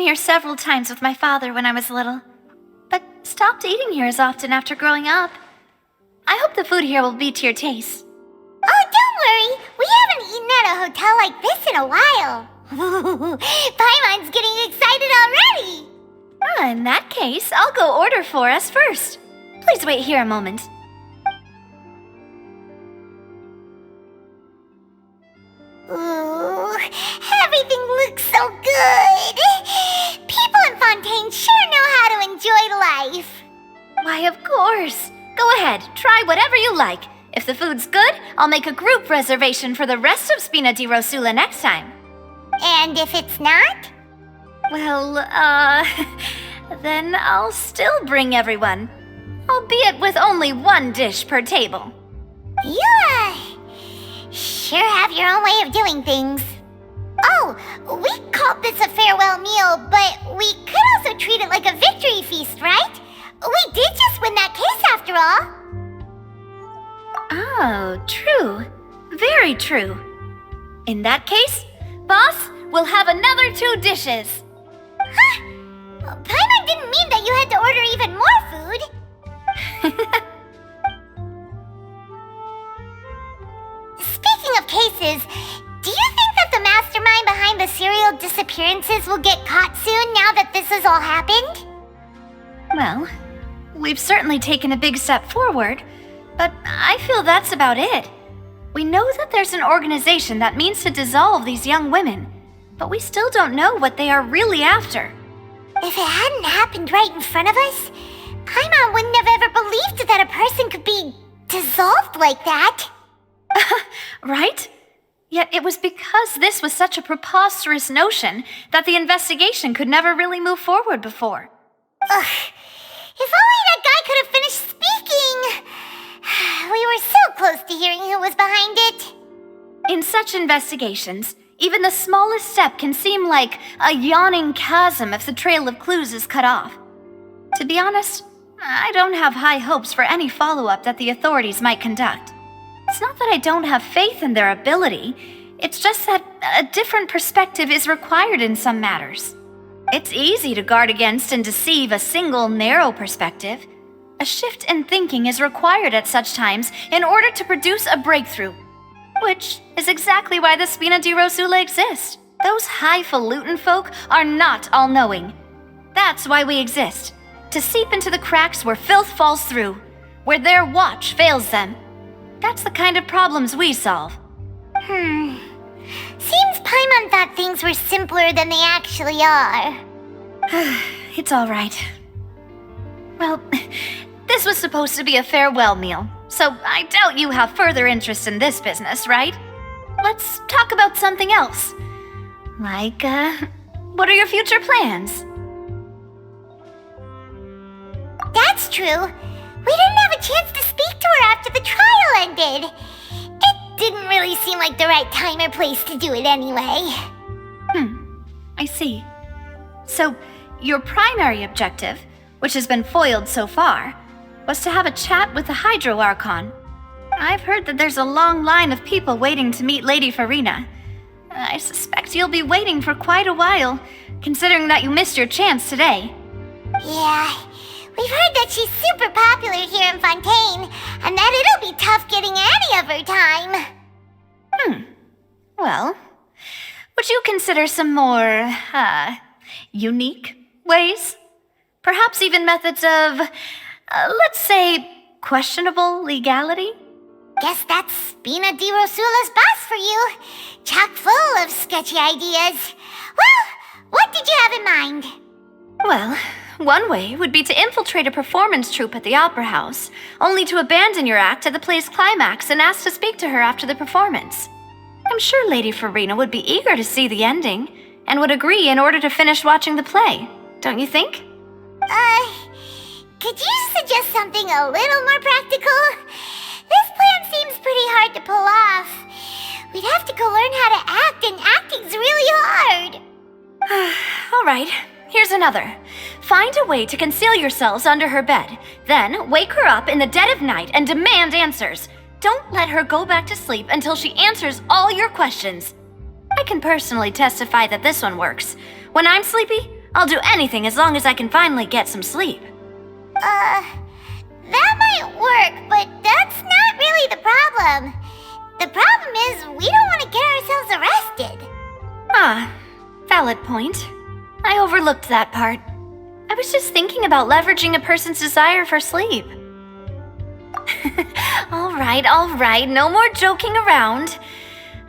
came here several times with my father when I was little, but stopped eating here as often after growing up. I hope the food here will be to your taste. Oh, don't worry. We haven't eaten at a hotel like this in a while. Paimon's getting excited already. In that case, I'll go order for us first. Please wait here a moment. Ooh, everything looks so good. People in Fontaine sure know how to enjoy life. Why, of course. Go ahead, try whatever you like. If the food's good, I'll make a group reservation for the rest of Spina di Rosula next time. And if it's not? Well, then I'll still bring everyone. Albeit with only one dish per table. You, sure have your own way of doing things. Oh, we called this a farewell meal, but we could also treat it like a victory feast, right? We did just win that case after all. Oh, true. Very true. In that case, boss, we'll have another 2 dishes. Huh? Paimon didn't mean that you had to order even more food. Speaking of cases, do you think that the mastermind behind the serial disappearances will get caught soon now that this has all happened? Well, we've certainly taken a big step forward, but I feel that's about it. We know that there's an organization that means to dissolve these young women, but we still don't know what they are really after. If it hadn't happened right in front of us, Paimon wouldn't have ever believed that a person could be dissolved like that. Right? Yet it was because this was such a preposterous notion that the investigation could never really move forward before. Ugh. If only that guy could have finished speaking! We were so close to hearing who was behind it. In such investigations, even the smallest step can seem like a yawning chasm if the trail of clues is cut off. To be honest, I don't have high hopes for any follow-up that the authorities might conduct. It's not that I don't have faith in their ability, it's just that a different perspective is required in some matters. It's easy to guard against and deceive a single narrow perspective. A shift in thinking is required at such times in order to produce a breakthrough. Which is exactly why the Spina di Rosula exist. Those highfalutin folk are not all-knowing. That's why we exist. To seep into the cracks where filth falls through, where their watch fails them. That's the kind of problems we solve. Seems Paimon thought things were simpler than they actually are. It's all right. Well, this was supposed to be a farewell meal, so I doubt you have further interest in this business, right? Let's talk about something else. Like, what are your future plans? That's true. We didn't have a chance to speak to her after the trial ended. It didn't really seem like the right time or place to do it anyway. I see. So, your primary objective, which has been foiled so far, was to have a chat with the Hydro Archon. I've heard that there's a long line of people waiting to meet Lady Farina. I suspect you'll be waiting for quite a while, considering that you missed your chance today. Yeah, we've heard that she's super popular here in Fontaine, and that it'll be tough getting any of her time. Well, would you consider some more, unique ways? Perhaps even methods of, let's say, questionable legality? Guess that's Spina di Rosula's boss for you. Chock full of sketchy ideas. Well, what did you have in mind? Well, one way would be to infiltrate a performance troupe at the Opera House, only to abandon your act at the play's climax and ask to speak to her after the performance. I'm sure Lady Farina would be eager to see the ending, and would agree in order to finish watching the play, don't you think? Could you suggest something a little more practical? This plan seems pretty hard to pull off. We'd have to go learn how to act, and acting's really hard. All right, here's another. Find a way to conceal yourselves under her bed. Then wake her up in the dead of night and demand answers. Don't let her go back to sleep until she answers all your questions. I can personally testify that this one works. When I'm sleepy, I'll do anything as long as I can finally get some sleep. That might work, but that's not really the problem. The problem is we don't want to get ourselves arrested. Ah, valid point. I overlooked that part. I was just thinking about leveraging a person's desire for sleep. All right, no more joking around.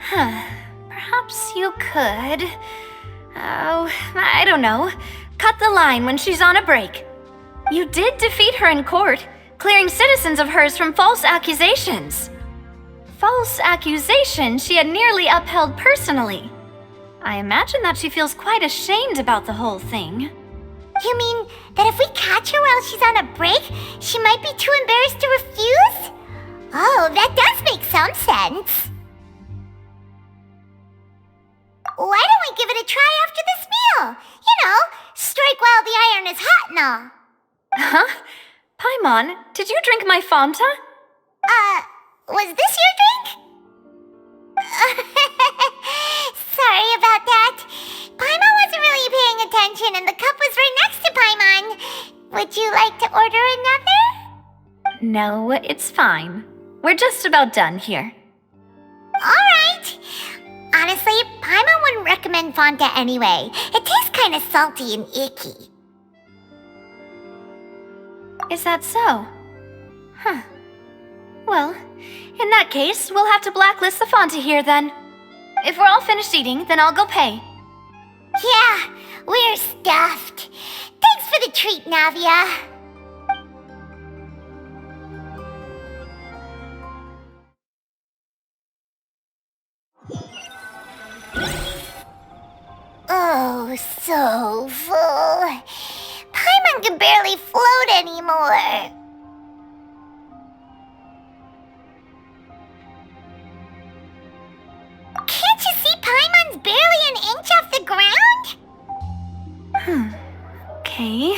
Perhaps you could... Oh, I don't know. Cut the line when she's on a break. You did defeat her in court, clearing citizens of hers from false accusations. False accusations she had nearly upheld personally. I imagine that she feels quite ashamed about the whole thing. You mean that if we catch her while she's on a break, she might be too embarrassed to refuse? Oh, that does make some sense. Why don't we give it a try after this meal? You know, strike while the iron is hot and all. Huh? Paimon, did you drink my Fanta? Was this your drink? Sorry about that. Paimon wasn't really paying attention and the cup was right next to Paimon. Would you like to order another? No, it's fine. We're just about done here. Alright. Honestly, Paimon wouldn't recommend Fanta anyway. It tastes kind of salty and icky. Is that so? Huh. Well, in that case, we'll have to blacklist the Fanta here then. If we're all finished eating, then I'll go pay. Yeah, we're stuffed. Thanks for the treat, Navia. Oh, so full. Paimon can barely float anymore. Can't you see Paimon's barely an inch off the ground? Okay.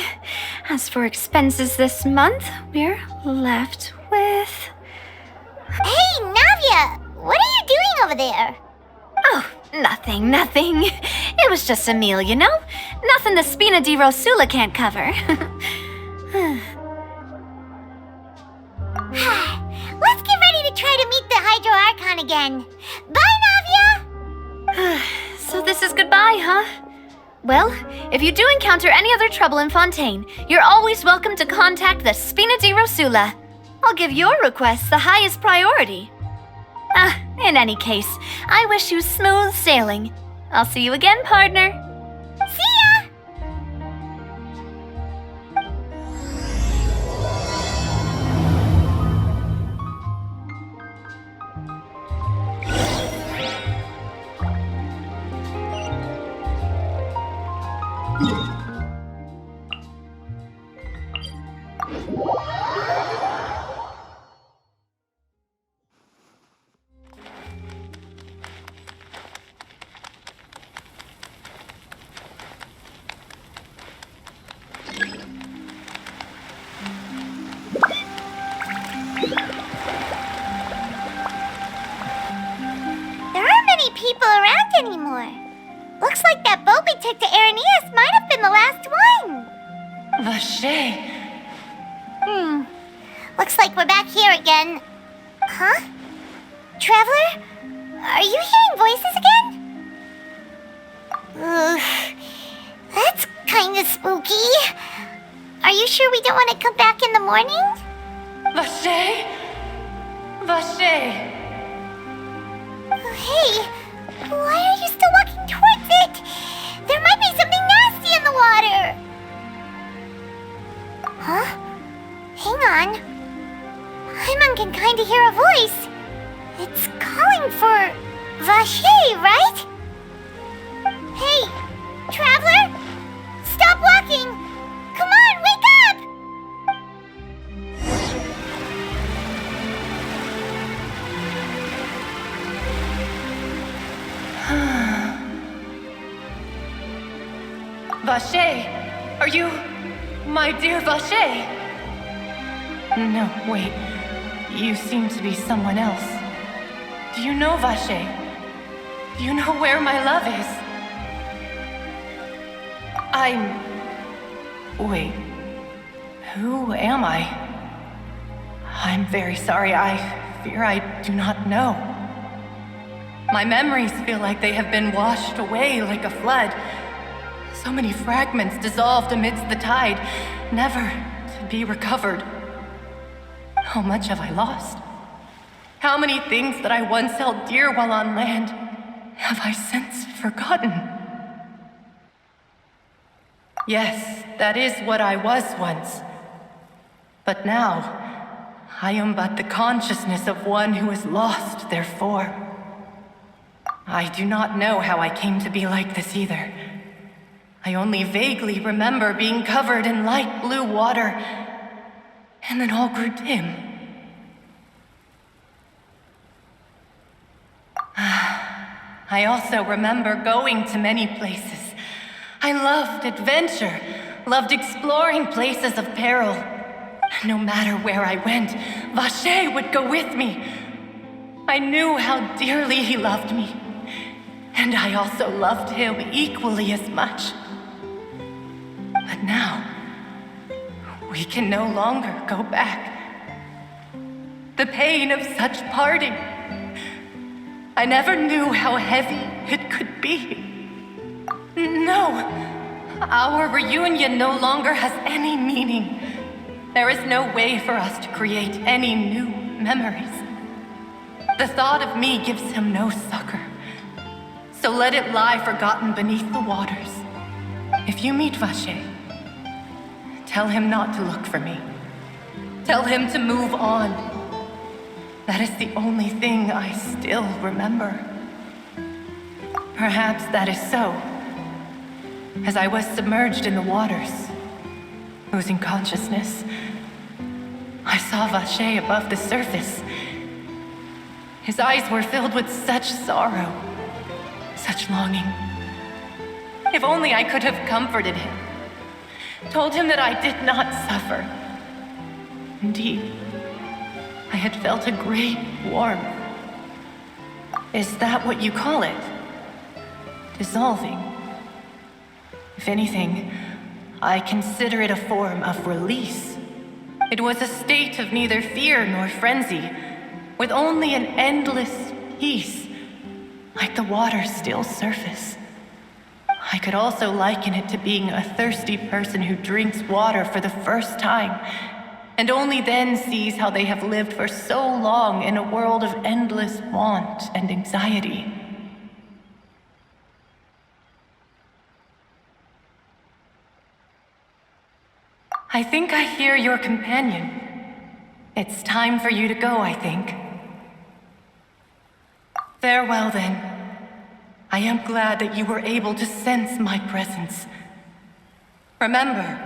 As for expenses this month, we're left with... Hey, Navia! What are you doing over there? Oh, nothing. It was just a meal, you know? Nothing the Spina di Rosula can't cover. Let's get ready to try to meet the Hydro Archon again. Bye, Navia! So this is goodbye, huh? Well, if you do encounter any other trouble in Fontaine, you're always welcome to contact the Spina di Rosula. I'll give your request the highest priority. In any case, I wish you smooth sailing. I'll see you again, partner. See ya! People around anymore. Looks like that boat we took to Araneas might have been the last one. Vache. Looks like we're back here again. Huh? Traveler? Are you hearing voices again? That's kind of spooky. Are you sure we don't want to come back in the morning? Vache. Hey, why are you still walking towards it? There might be something nasty in the water. Huh? Hang on. Paimon can kind of hear a voice. It's calling for Vache, right? Hey, Traveler! Stop walking! Come on, wake up! Vache, are you my dear Vache? No, wait. You seem to be someone else. Do you know Vache? Do you know where my love is? Wait. Who am I? I'm very sorry. I fear I do not know. My memories feel like they have been washed away like a flood. So many fragments dissolved amidst the tide, never to be recovered. How much have I lost? How many things that I once held dear while on land have I since forgotten? Yes, that is what I was once. But now, I am but the consciousness of one who is lost, therefore. I do not know how I came to be like this either. I only vaguely remember being covered in light blue water, and then all grew dim. I also remember going to many places. I loved adventure, loved exploring places of peril. No matter where I went, Vacher would go with me. I knew how dearly he loved me, and I also loved him equally as much. But now, we can no longer go back. The pain of such parting, I never knew how heavy it could be. No, our reunion no longer has any meaning. There is no way for us to create any new memories. The thought of me gives him no succor. So let it lie forgotten beneath the waters. If you meet Vacher, tell him not to look for me. Tell him to move on. That is the only thing I still remember. Perhaps that is so. As I was submerged in the waters, losing consciousness, I saw Vacher above the surface. His eyes were filled with such sorrow, such longing. If only I could have comforted him, told him that I did not suffer. Indeed, I had felt a great warmth. Is that what you call it? Dissolving? If anything, I consider it a form of release. It was a state of neither fear nor frenzy, with only an endless peace, like the water's still surface. I could also liken it to being a thirsty person who drinks water for the first time, and only then sees how they have lived for so long in a world of endless want and anxiety. I think I hear your companion. It's time for you to go, I think. Farewell, then. I am glad that you were able to sense my presence. Remember,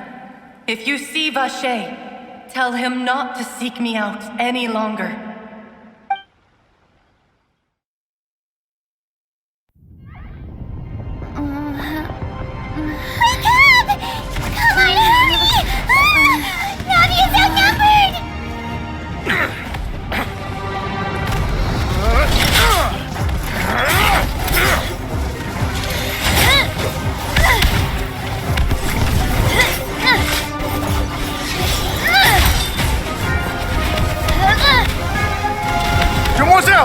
if you see Vacher, tell him not to seek me out any longer.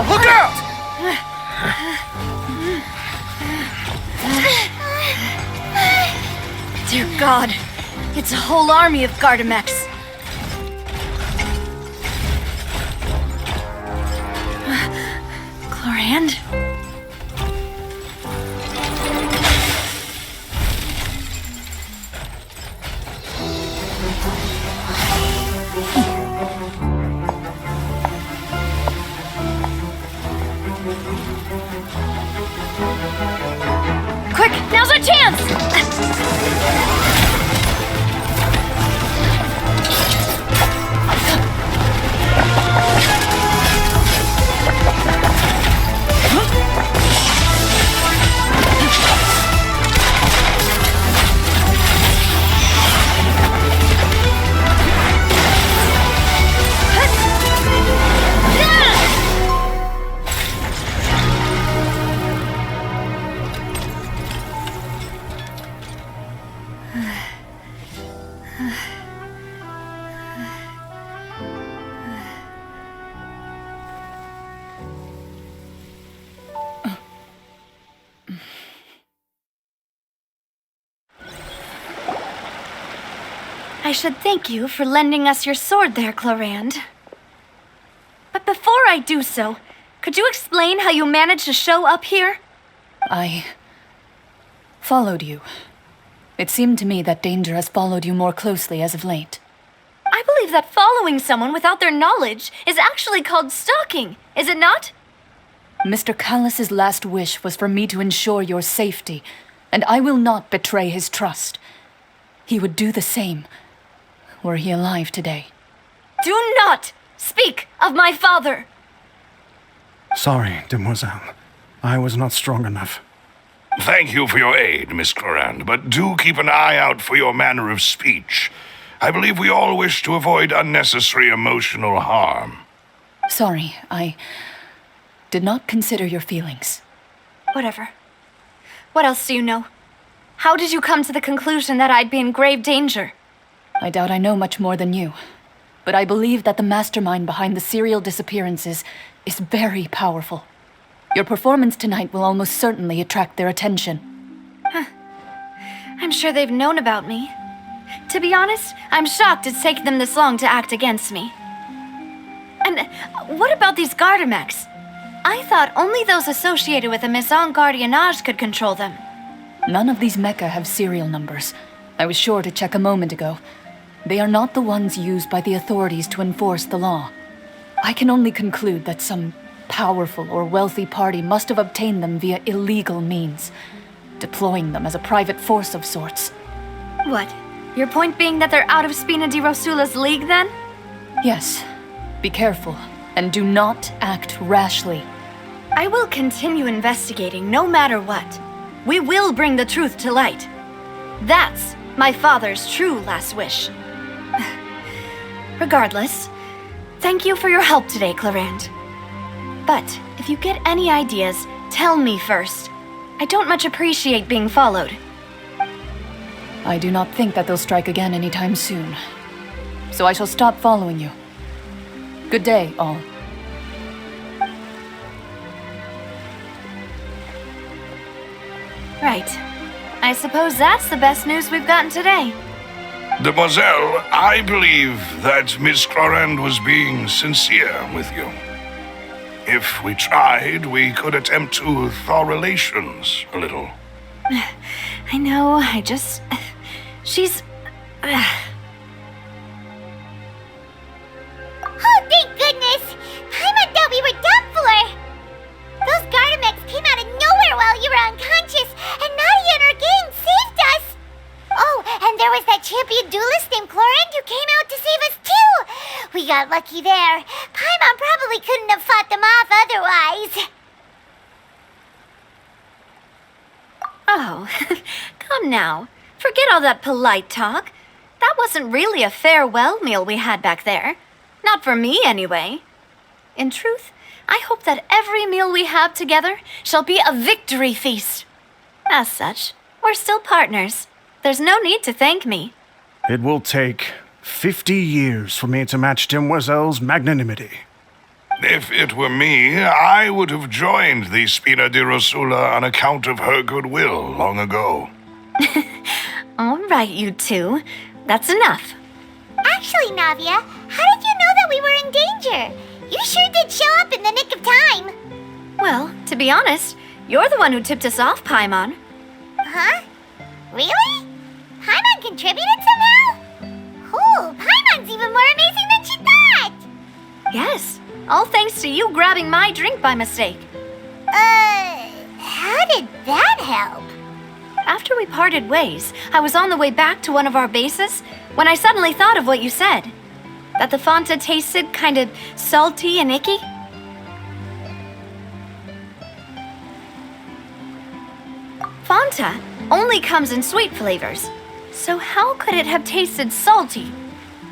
Look out! Dear God, it's a whole army of Gardamex. Chlorand? Quick, now's our chance! Huh? I should thank you for lending us your sword there, Clarand. But before I do so, could you explain how you managed to show up here? I followed you. It seemed to me that danger has followed you more closely as of late. I believe that following someone without their knowledge is actually called stalking, is it not? Mr. Callus's last wish was for me to ensure your safety, and I will not betray his trust. He would do the same, were he alive today. Do not speak of my father! Sorry, demoiselle. I was not strong enough. Thank you for your aid, Miss Clarand, but do keep an eye out for your manner of speech. I believe we all wish to avoid unnecessary emotional harm. Sorry, I did not consider your feelings. Whatever. What else do you know? How did you come to the conclusion that I'd be in grave danger? I doubt I know much more than you, but I believe that the mastermind behind the serial disappearances is very powerful. Your performance tonight will almost certainly attract their attention. I'm sure they've known about me. To be honest, I'm shocked it's taken them this long to act against me. And what about these Gardamex? I thought only those associated with the Maison Gardiennage could control them. None of these mecha have serial numbers. I was sure to check a moment ago. They are not the ones used by the authorities to enforce the law. I can only conclude that some powerful or wealthy party must have obtained them via illegal means, deploying them as a private force of sorts. What? Your point being that they're out of Spina di Rosula's league, then? Yes. Be careful, and do not act rashly. I will continue investigating no matter what. We will bring the truth to light. That's my father's true last wish. Regardless, thank you for your help today, Clarand. But if you get any ideas, tell me first. I don't much appreciate being followed. I do not think that they'll strike again anytime soon. So I shall stop following you. Good day, all. Right. I suppose that's the best news we've gotten today. Demoiselle, I believe that Miss Clarand was being sincere with you. If we tried, we could attempt to thaw relations a little. I know, she's... Oh, thank goodness! Paimon thought we were done for! Those Gardamex came out of nowhere while you were unconscious, and Nadia and her gang saved us! Oh, and there was that champion duelist named Clarand who came out to save us too! We got lucky there. Paimon probably couldn't have fought them off otherwise. Oh, come now. Forget all that polite talk. That wasn't really a farewell meal we had back there. Not for me, anyway. In truth, I hope that every meal we have together shall be a victory feast. As such, we're still partners. There's no need to thank me. It will take 50 years for me to match Demoiselle's magnanimity. If it were me, I would have joined the Spina di Rosula on account of her goodwill long ago. All right, you two. That's enough. Actually, Navia, how did you know that we were in danger? You sure did show up in the nick of time. Well, to be honest, you're the one who tipped us off, Paimon. Huh? Really? Paimon contributed somehow? Oh, Paimon's even more amazing than she thought! Yes, all thanks to you grabbing my drink by mistake. How did that help? After we parted ways, I was on the way back to one of our bases when I suddenly thought of what you said. That the Fanta tasted kind of salty and icky. Fanta only comes in sweet flavors, so how could it have tasted salty?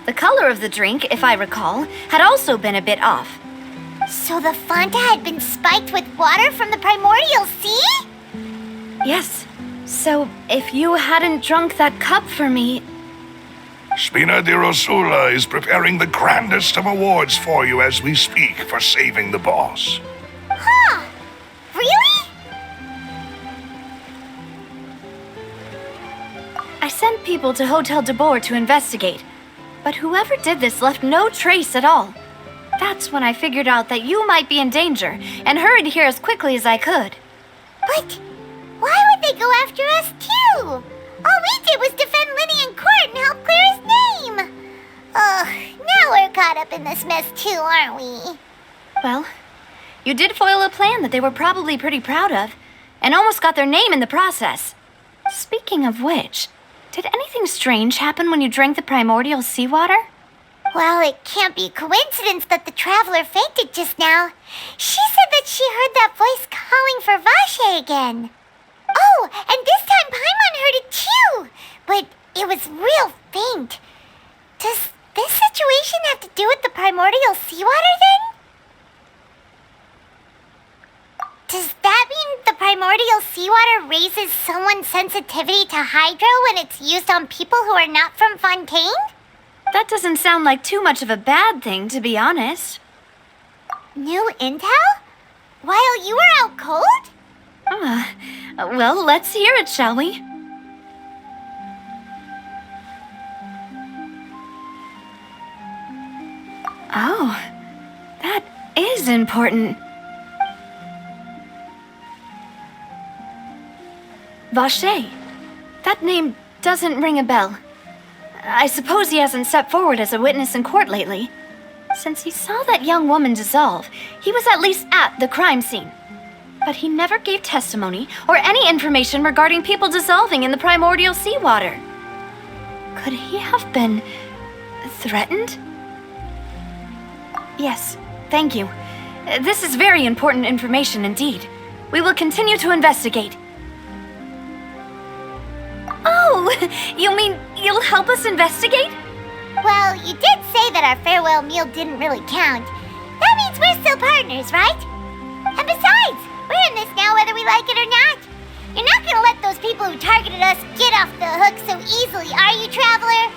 The color of the drink, if I recall, had also been a bit off. So the Fanta had been spiked with water from the primordial sea? Yes, so if you hadn't drunk that cup for me... Spina di Rosula is preparing the grandest of awards for you as we speak for saving the boss. Huh? Really? I sent people to Hotel de Boer to investigate, but whoever did this left no trace at all. That's when I figured out that you might be in danger and hurried here as quickly as I could. But why would they go after us too? All we did was defend Lenny in court and help clear his name. Ugh, now we're caught up in this mess too, aren't we? Well, you did foil a plan that they were probably pretty proud of, and almost got their name in the process. Speaking of which, did anything strange happen when you drank the primordial seawater? Well, it can't be coincidence that the traveler fainted just now. She said that she heard that voice calling for Vache again. Oh, and this time Paimon heard it too, but it was real faint. Does this situation have to do with the primordial seawater then? Does that mean the primordial seawater raises someone's sensitivity to hydro when it's used on people who are not from Fontaine? That doesn't sound like too much of a bad thing, to be honest. New intel? While you were out cold? Well, let's hear it, shall we? Oh, that is important. Vache. That name doesn't ring a bell. I suppose he hasn't stepped forward as a witness in court lately. Since he saw that young woman dissolve, he was at least at the crime scene. But he never gave testimony or any information regarding people dissolving in the primordial seawater. Could he have been threatened? Yes, thank you. This is very important information indeed. We will continue to investigate. Oh, you mean you'll help us investigate? Well, you did say that our farewell meal didn't really count. That means we're still partners, right? And besides, we're in this now whether we like it or not. You're not gonna let those people who targeted us get off the hook so easily, are you, Traveler?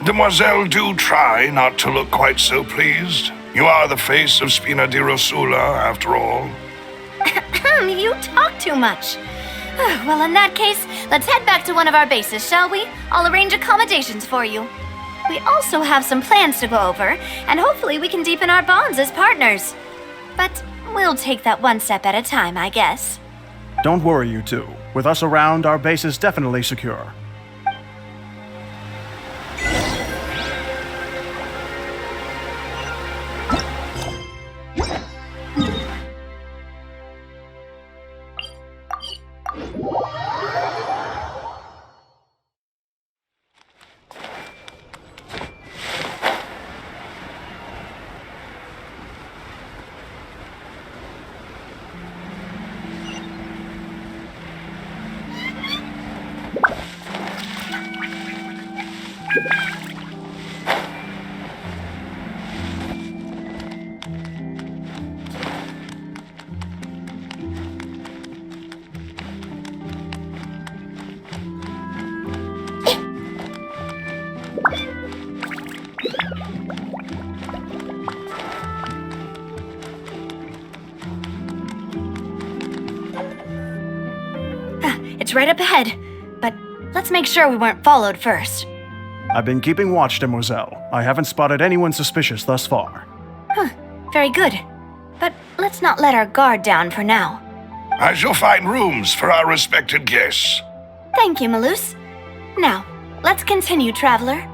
Demoiselle, do try not to look quite so pleased. You are the face of Spina di Rosula, after all. You talk too much. Well, in that case, let's head back to one of our bases, shall we? I'll arrange accommodations for you. We also have some plans to go over, and hopefully we can deepen our bonds as partners. But we'll take that one step at a time, I guess. Don't worry, you two. With us around, our base is definitely secure. It's right up ahead, but let's make sure we weren't followed first. I've been keeping watch, Demoiselle. I haven't spotted anyone suspicious thus far. Very good. But let's not let our guard down for now. I shall find rooms for our respected guests. Thank you, Malus. Now, let's continue, Traveler.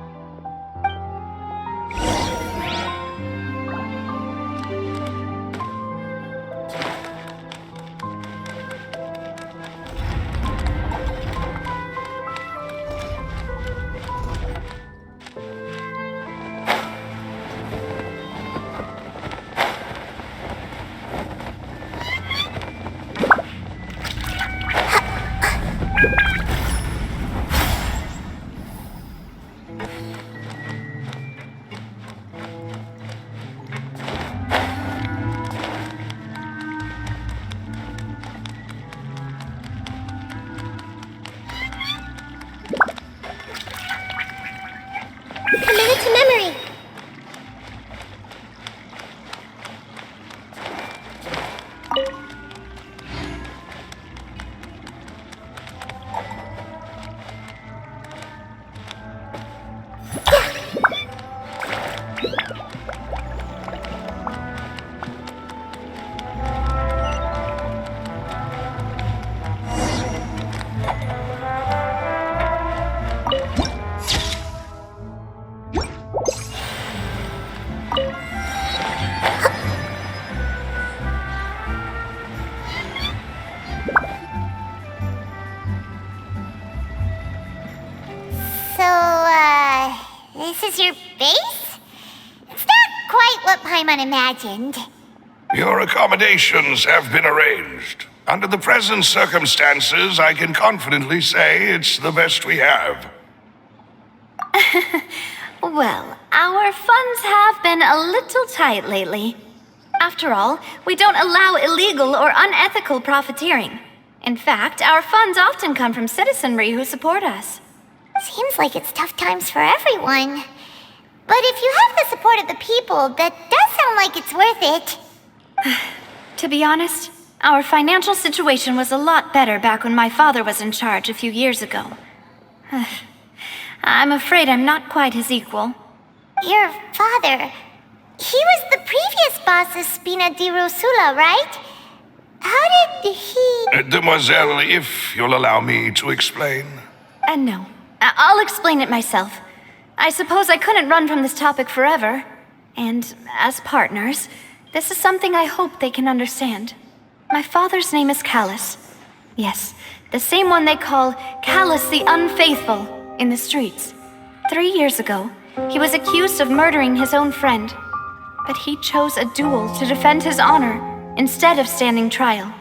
This is your base? It's not quite what Paimon imagined. Your accommodations have been arranged. Under the present circumstances, I can confidently say it's the best we have. Well, our funds have been a little tight lately. After all, we don't allow illegal or unethical profiteering. In fact, our funds often come from citizenry who support us. Seems like it's tough times for everyone. But if you have the support of the people, that does sound like it's worth it. To be honest, our financial situation was a lot better back when my father was in charge a few years ago. I'm afraid I'm not quite his equal. Your father... He was the previous boss of Spina di Rosula, right? How did he... Demoiselle, if you'll allow me to explain. No. I'll explain it myself. I suppose I couldn't run from this topic forever. And as partners, this is something I hope they can understand. My father's name is Callus. Yes, the same one they call Callus the Unfaithful in the streets. 3 years ago, he was accused of murdering his own friend. But he chose a duel to defend his honor instead of standing trial.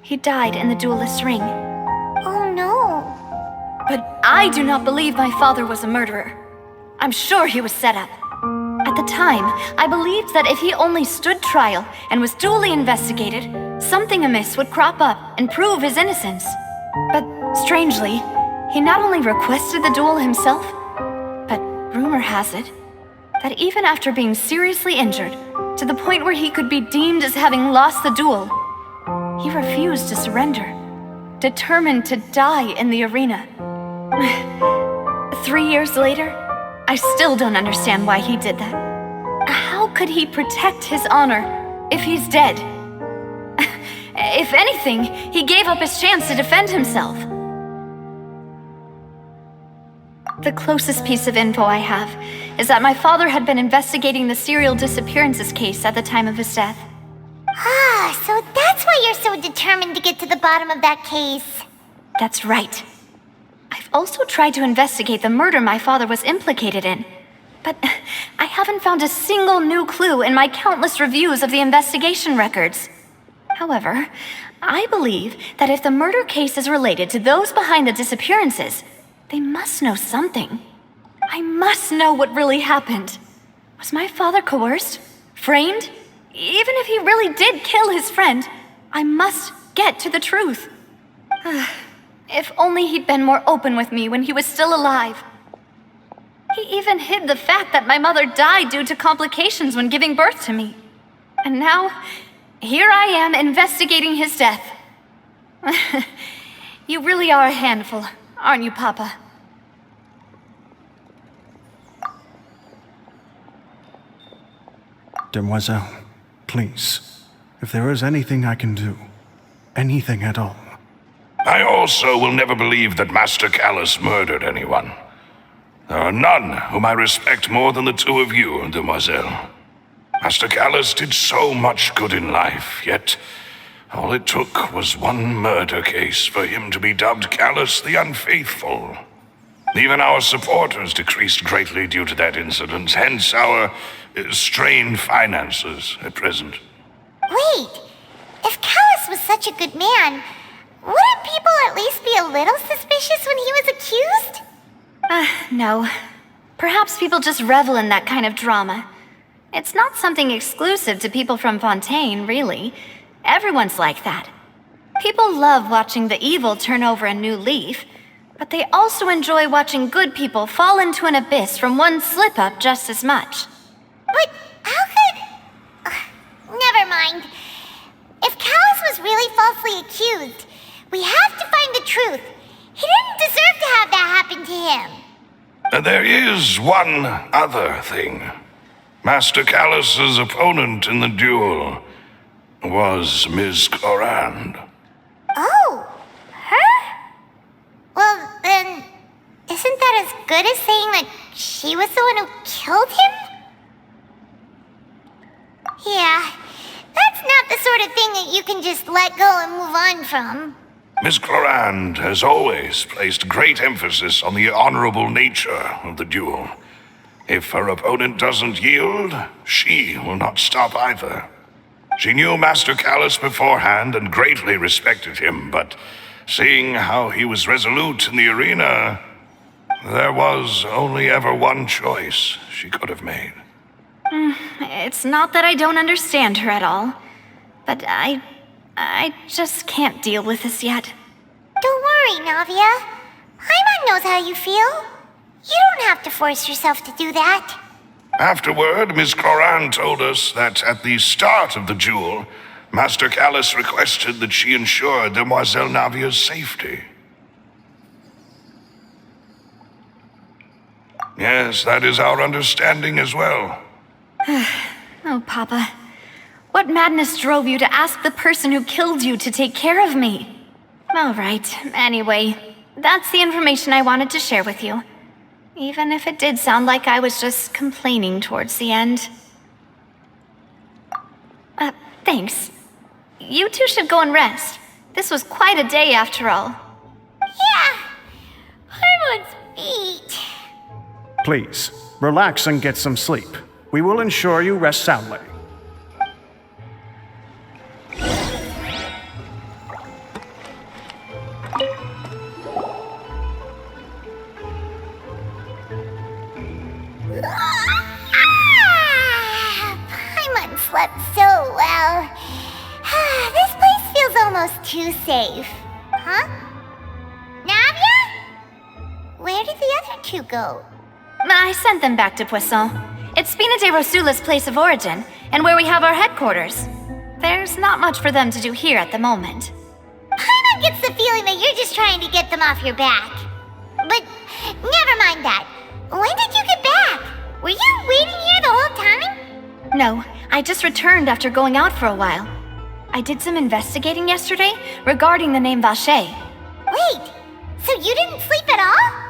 He died in the duelist's ring. Oh no. But I do not believe my father was a murderer. I'm sure he was set up. At the time, I believed that if he only stood trial and was duly investigated, something amiss would crop up and prove his innocence. But strangely, he not only requested the duel himself, but rumor has it that even after being seriously injured, to the point where he could be deemed as having lost the duel, he refused to surrender, determined to die in the arena. 3 years later, I still don't understand why he did that. How could he protect his honor if he's dead? If anything, he gave up his chance to defend himself. The closest piece of info I have is that my father had been investigating the serial disappearances case at the time of his death. Ah, so that's why you're so determined to get to the bottom of that case. That's right. I've also tried to investigate the murder my father was implicated in, but I haven't found a single new clue in my countless reviews of the investigation records. However, I believe that if the murder case is related to those behind the disappearances, they must know something. I must know what really happened. Was my father coerced? Framed? Even if he really did kill his friend, I must get to the truth. If only he'd been more open with me when he was still alive. He even hid the fact that my mother died due to complications when giving birth to me. And now, here I am investigating his death. You really are a handful, aren't you, Papa? Demoiselle, please, if there is anything I can do, anything at all. I also will never believe that Master Callus murdered anyone. There are none whom I respect more than the two of you, Demoiselle. Master Callus did so much good in life, yet all it took was one murder case for him to be dubbed Callus the Unfaithful. Even our supporters decreased greatly due to that incident, hence our strained finances at present. Wait, if Callus was such a good man, wouldn't people at least be a little suspicious when he was accused? No. Perhaps people just revel in that kind of drama. It's not something exclusive to people from Fontaine, really. Everyone's like that. People love watching the evil turn over a new leaf, but they also enjoy watching good people fall into an abyss from one slip-up just as much. But how could... never mind. If Callus was really falsely accused, we have to find the truth. He didn't deserve to have that happen to him. There is one other thing. Master Callus's opponent in the duel was Ms. Clorand. Oh, her? Well, then, isn't that as good as saying that she was the one who killed him? Yeah, that's not the sort of thing that you can just let go and move on from. Ms. Clorand has always placed great emphasis on the honorable nature of the duel. If her opponent doesn't yield, she will not stop either. She knew Master Callus beforehand and greatly respected him, but seeing how he was resolute in the arena, there was only ever one choice she could have made. It's not that I don't understand her at all, but I just can't deal with this yet. Don't worry, Navia. Paimon knows how you feel. You don't have to force yourself to do that. Afterward, Ms. Clorand told us that at the start of the duel, Master Callus requested that she ensure Demoiselle Navia's safety. Yes, that is our understanding as well. Oh, Papa. What madness drove you to ask the person who killed you to take care of me? All right, anyway, that's the information I wanted to share with you. Even if it did sound like I was just complaining towards the end. Thanks. You two should go and rest. This was quite a day after all. Yeah, Paimon's feet. Please, relax and get some sleep. We will ensure you rest soundly. Paimon slept so well. This place feels almost too safe. Huh? Navia? Where did the other two go? I sent them back to Poisson. It's Spina de Rosula's place of origin, and where we have our headquarters. There's not much for them to do here at the moment. Paimon gets the feeling that you're just trying to get them off your back. But never mind that. When did you get back? Were you waiting here the whole time? No, I just returned after going out for a while. I did some investigating yesterday regarding the name Vache. Wait, so you didn't sleep at all?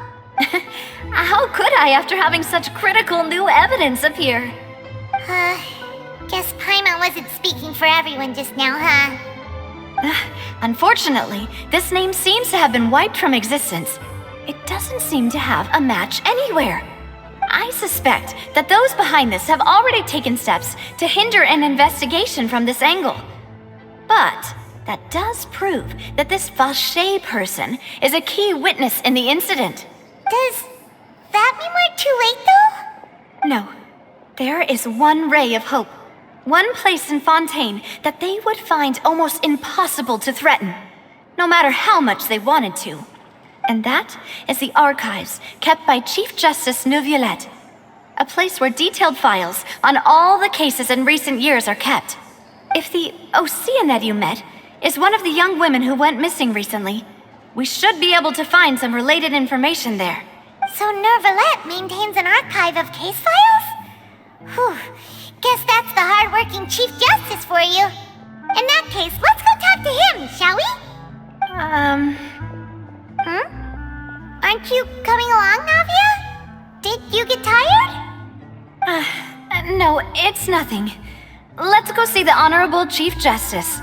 How could I after having such critical new evidence appear? Guess Paimon wasn't speaking for everyone just now, huh? Unfortunately, this name seems to have been wiped from existence. It doesn't seem to have a match anywhere. I suspect that those behind this have already taken steps to hinder an investigation from this angle. But that does prove that this Vache person is a key witness in the incident. Does that mean we're too late, though? No. There is one ray of hope. One place in Fontaine that they would find almost impossible to threaten, no matter how much they wanted to. And that is the archives kept by Chief Justice Neuvillette, a place where detailed files on all the cases in recent years are kept. If the Oceanette you met is one of the young women who went missing recently, we should be able to find some related information there. So Neuvillette maintains an archive of case files? Whew. Guess that's the hard-working Chief Justice for you. In that case, let's go talk to him, shall we? Aren't you coming along, Navia? Did you get tired? No, it's nothing. Let's go see the Honorable Chief Justice.